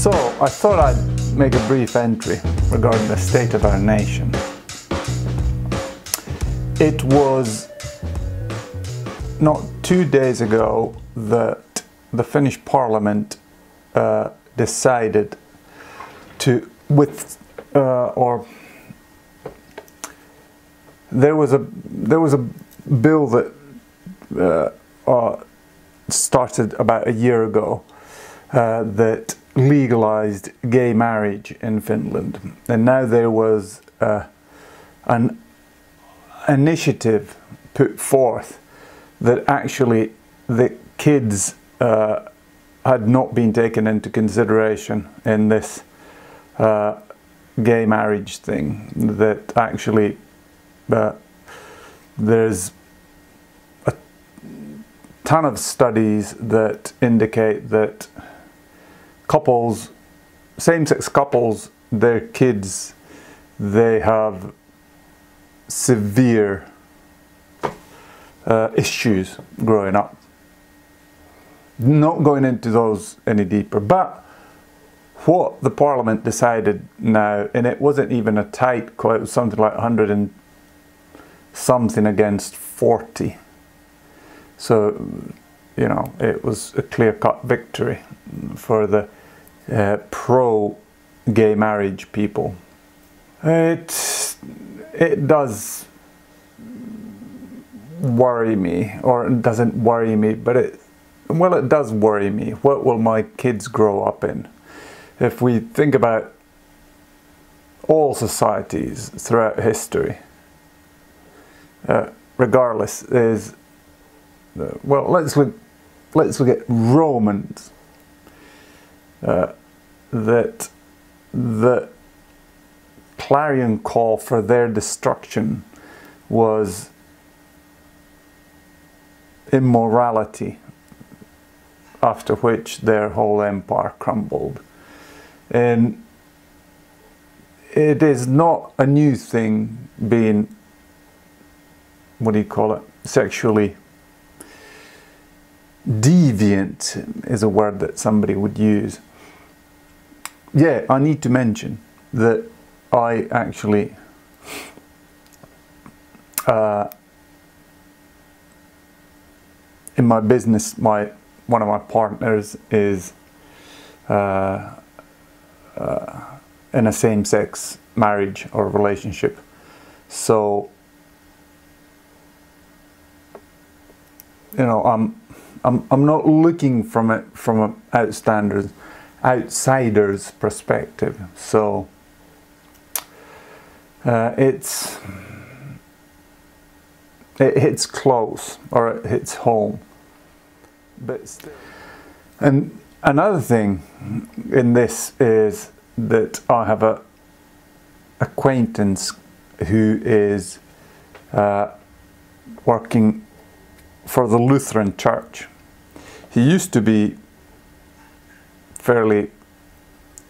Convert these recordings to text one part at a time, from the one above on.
So, I thought I'd make a brief entry regarding the state of our nation. It was not 2 days ago that the Finnish Parliament decided to, there was a bill that started about a year ago that legalized gay marriage in Finland, and now there was an initiative put forth that actually the kids had not been taken into consideration in this gay marriage thing. That actually there's a ton of studies that indicate that couples, same-sex couples, their kids, they have severe issues growing up. Not going into those any deeper, but what the Parliament decided now, and it wasn't even a tight call, it was something like 100 and something against 40. So, you know, it was a clear-cut victory for the pro-gay marriage people. It does worry me, or it doesn't worry me, but it does worry me. What will my kids grow up in? If we think about all societies throughout history, regardless, well, let's look at Romans. That the clarion call for their destruction was immorality, after which their whole empire crumbled. And it is not a new thing being, what do you call it, sexually deviant is a word that somebody would use. Yeah, I need to mention that I actually in my business, one of my partners is in a same-sex marriage or relationship. So, you know, I'm not looking from it from an outsider's perspective. So it hits close, or it hits home. But still. And another thing in this is that I have a acquaintance who is working for the Lutheran Church. He used to be fairly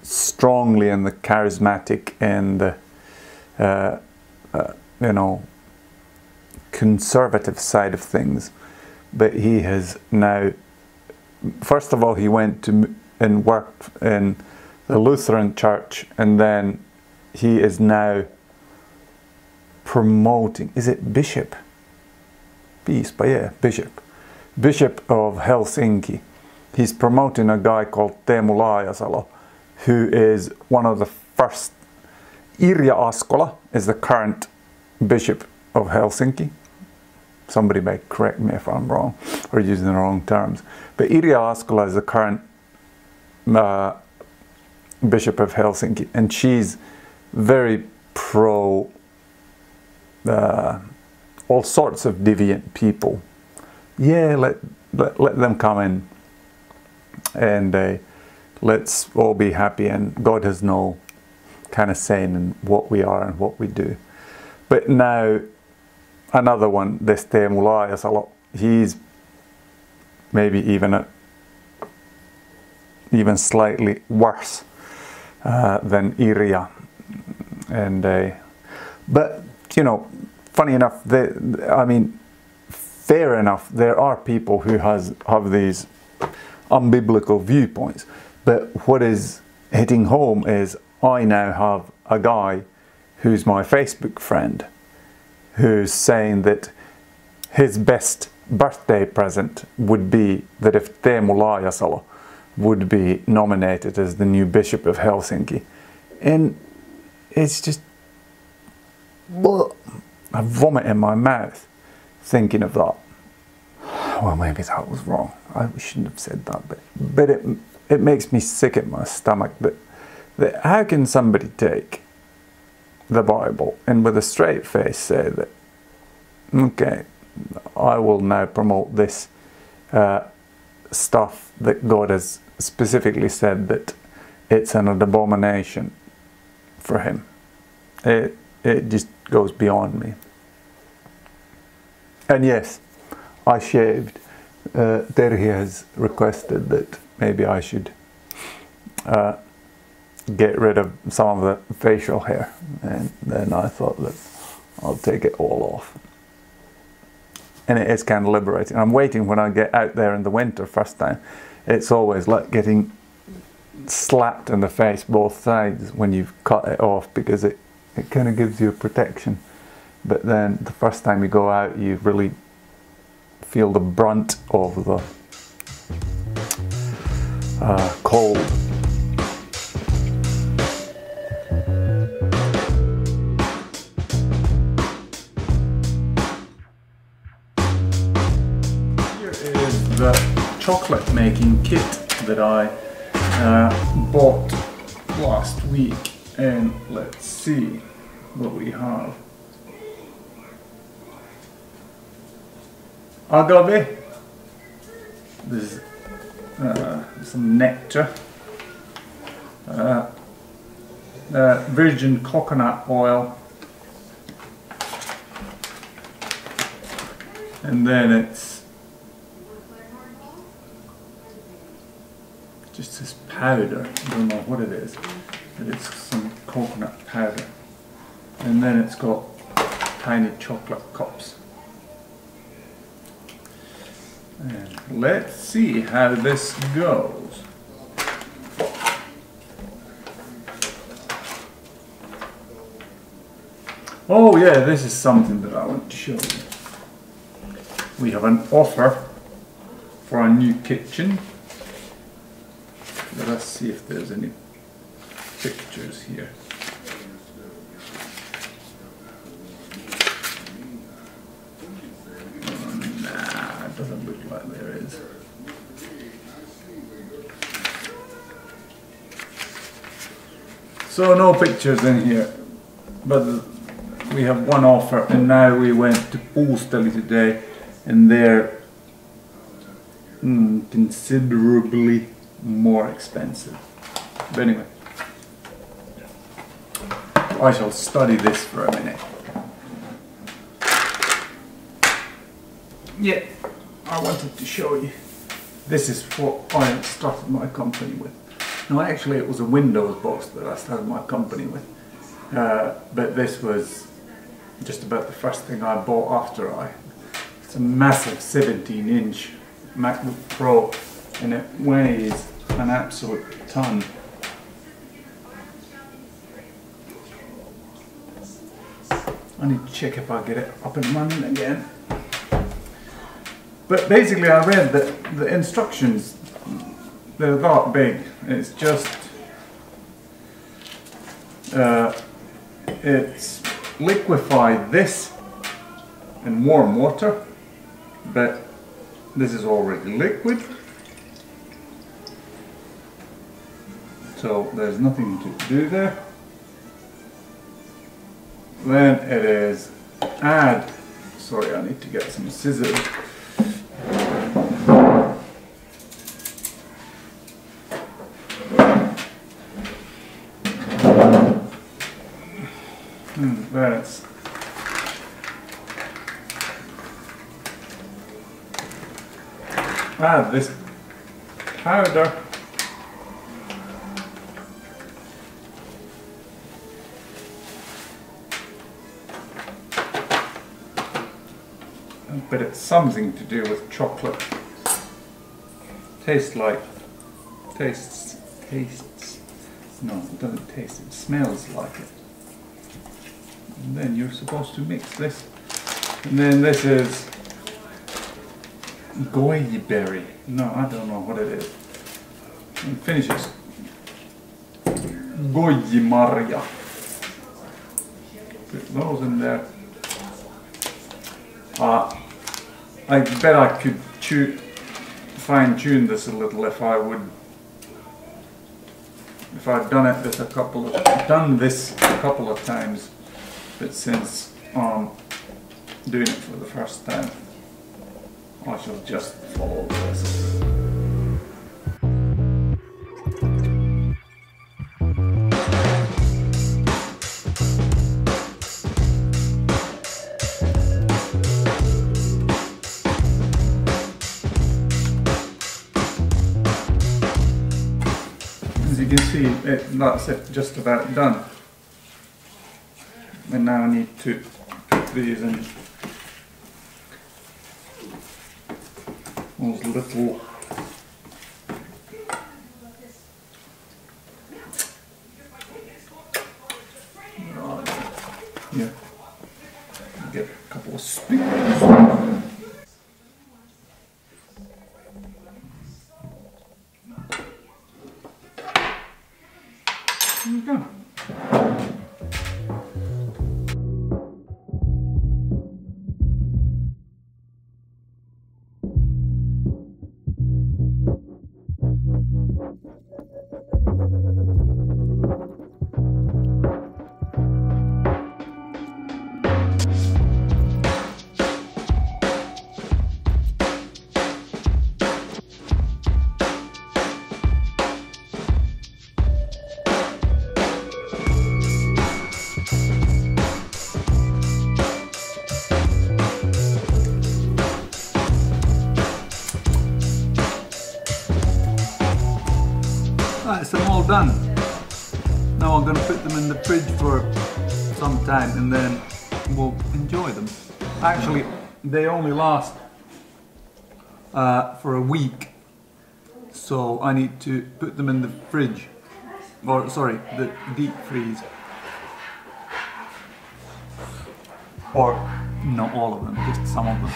strongly in the charismatic and you know, conservative side of things, but he has now, first of all, he went to and worked in the Lutheran Church, and then he is now promoting, is it bishop? Piispa, yeah, Bishop of Helsinki. He's promoting a guy called Teemu Laajasalo, who is one of the first. Irja Askola is the current Bishop of Helsinki. Somebody may correct me if I'm wrong or using the wrong terms. But Irja Askola is the current Bishop of Helsinki, and she's very pro all sorts of deviant people. Yeah, let them come in, and let's all be happy, and God has no kind of saying in what we are and what we do. But now another one, this Teemu Laajasalo, he's maybe even slightly worse than Irja, and but you know, funny enough, I mean, fair enough, there are people who have these unbiblical viewpoints, but what is hitting home is I now have a guy who's my Facebook friend who's saying that his best birthday present would be that if Teemu Laajasalo would be nominated as the new Bishop of Helsinki. And it's just, I vomit in my mouth thinking of that. Well, maybe that was wrong. I shouldn't have said that, but it makes me sick at my stomach that how can somebody take the Bible and with a straight face say that, okay, I will now promote this stuff that God has specifically said that it's an abomination for him. It just goes beyond me. And yes, I shaved. Terhi has requested that maybe I should get rid of some of the facial hair, and then I thought that I'll take it all off. And it is kind of liberating. I'm waiting when I get out there in the winter first time. It's always like getting slapped in the face both sides when you've cut it off, because it kind of gives you a protection. But then the first time you go out, you really feel the brunt of the cold. Here is the chocolate making kit that I bought last week, and let's see what we have. Agave, there's some nectar, virgin coconut oil, and then it's just this powder. I don't know what it is, but it's some coconut powder, and then it's got tiny chocolate cups. And let's see how this goes. Oh yeah, this is something that I want to show you. We have an offer for a new kitchen. Let us see if there's any pictures here. Doesn't look like there is. So no pictures in here, but we have one offer, and now we went to Puusteli today, and they're considerably more expensive. But anyway, I shall study this for a minute. Yeah. I wanted to show you. This is what I started my company with. No, actually it was a Windows box that I started my company with. But this was just about the first thing I bought after it's a massive 17-inch MacBook Pro, and it weighs an absolute ton. I need to check if I get it up and running again. But basically I read that the instructions, they're that big. It's just, it's liquefy this in warm water, but this is already liquid. So there's nothing to do there. Then it is add, sorry, I need to get some scissors. That's add this powder. But it's something to do with chocolate. Tastes No, it doesn't taste, it smells like it. And then you're supposed to mix this. And then this is goji berry. No, I don't know what it is. And finish it. Goji marja. Put those in there. I bet I could fine-tune this a little if I would. If I'd done this a couple of times, but since doing it for the first time, I shall just follow this. As you can see, that's it, just about done. And now I need to put these in those little yeah, get a couple of spoons. There you go. Right, so I'm all done. Now I'm going to put them in the fridge for some time and then we'll enjoy them. Actually, they only last for a week, so I need to put them in the fridge, or sorry, the deep freeze. Or not all of them, just some of them.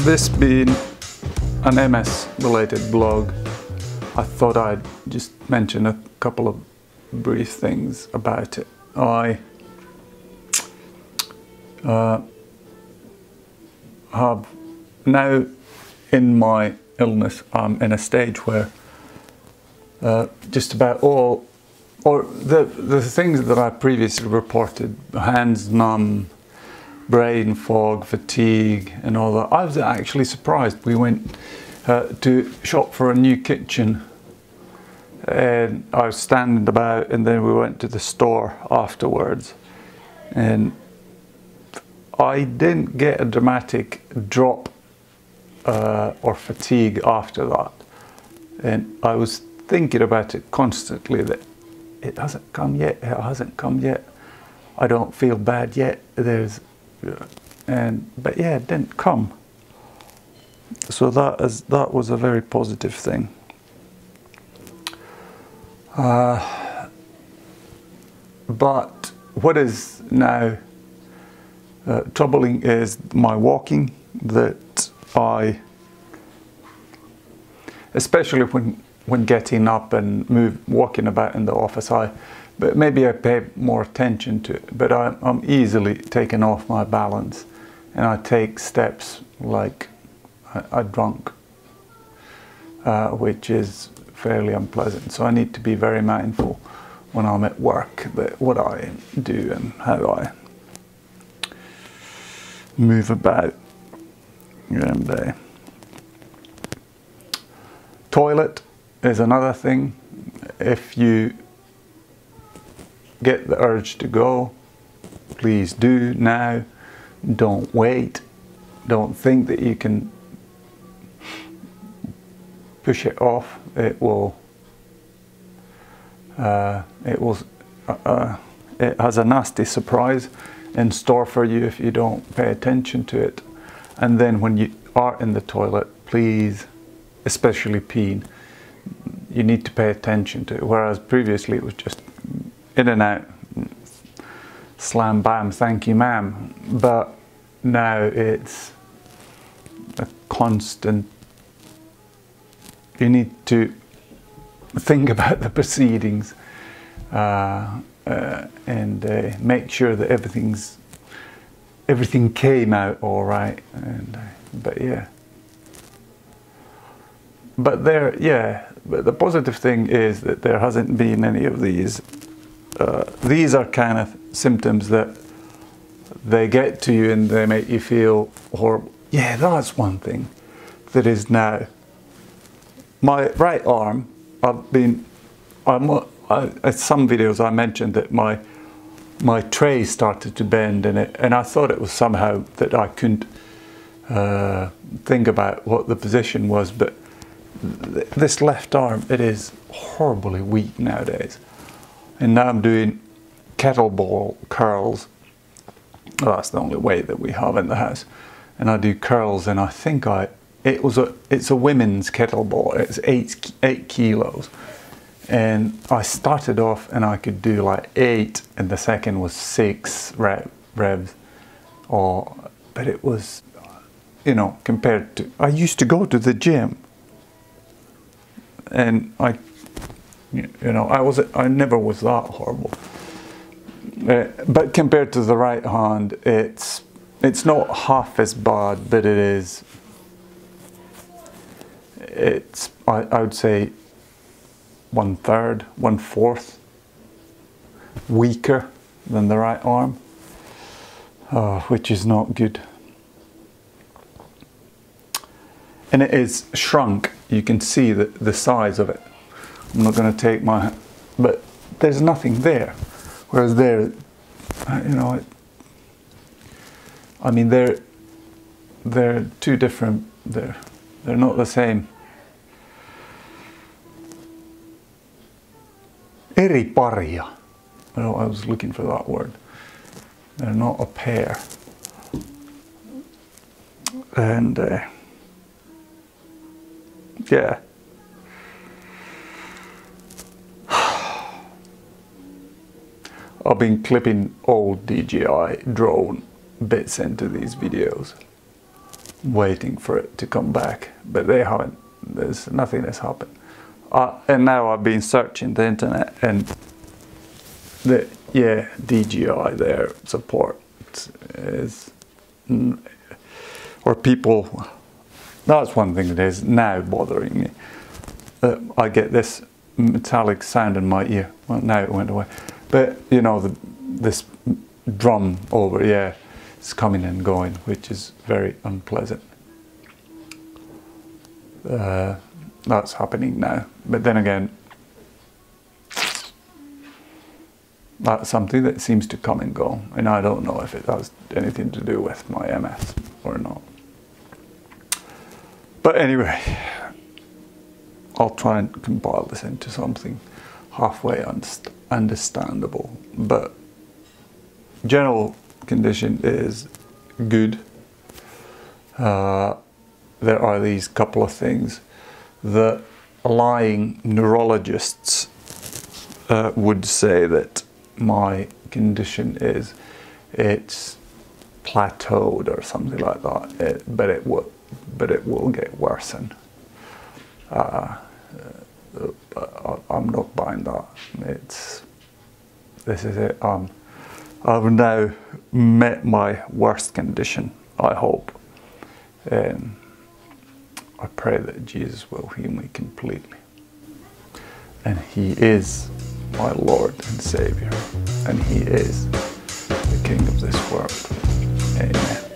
This being an MS related blog, I thought I'd just mention a couple of brief things about it. I have now, in my illness, I'm in a stage where just about all, or the things that I previously reported, hands numb, brain fog, fatigue and all that. I was actually surprised. We went to shop for a new kitchen and I was standing about, and then we went to the store afterwards, and I didn't get a dramatic drop or fatigue after that. And I was thinking about it constantly, that it hasn't come yet, it hasn't come yet, I don't feel bad yet, but yeah, it didn't come. So that was a very positive thing. But what is now troubling is my walking, that especially when getting up and walking about in the office, but maybe I pay more attention to it, but I'm easily taken off my balance, and I take steps like I drunk, which is fairly unpleasant. So I need to be very mindful when I'm at work, that what I do and how I move about. And toilet is another thing. If you get the urge to go, please do now. Don't wait. Don't think that you can push it off. It will it has a nasty surprise in store for you if you don't pay attention to it. And then when you are in the toilet, please, especially peeing, you need to pay attention to it. Whereas previously it was just in and out, slam bam, thank you ma'am. But now it's a constant, you need to think about the proceedings and make sure that everything came out all right. And but yeah, but but the positive thing is that there hasn't been any of these. These are kind of symptoms that they get to you and they make you feel horrible. Yeah, that's one thing that is now. My right arm, in some videos I mentioned that my tray started to bend in it, and I thought it was somehow that I couldn't think about what the position was, but this left arm, it is horribly weak nowadays. And now I'm doing kettlebell curls. Well, that's the only weight that we have in the house. And I do curls, and I think it's a women's kettlebell. It's 8 kilos. And I started off and I could do like 8, and the second was 6 revs. But it was, you know, compared to, I used to go to the gym, and I never was that horrible. But compared to the right hand, it's not half as bad, but I would say 1/3, 1/4 weaker than the right arm, which is not good. And it is shrunk. You can see the size of it. I'm not going to take but there's nothing there. Whereas there, you know, I mean, they're two different. They're not the same. Eri paria. I was looking for that word. They're not a pair. And yeah. I've been clipping old DJI drone bits into these videos, waiting for it to come back, but they haven't. There's nothing has happened. And now I've been searching the internet, and DJI, their support is, or people, that's one thing that is now bothering me. I get this metallic sound in my ear. Well, now it went away. But, you know, this drum over, it's coming and going, which is very unpleasant. That's happening now. But then again, that's something that seems to come and go. And I don't know if it has anything to do with my MS or not. But anyway, I'll try and compile this into something halfway understandable. But general condition is good. There are these couple of things that lying neurologists would say that my condition it's plateaued or something like that. But it will get worse. I'm not buying that. This is it. I've now met my worst condition, I hope. I pray that Jesus will heal me completely. And He is my Lord and Savior. And He is the King of this world. Amen.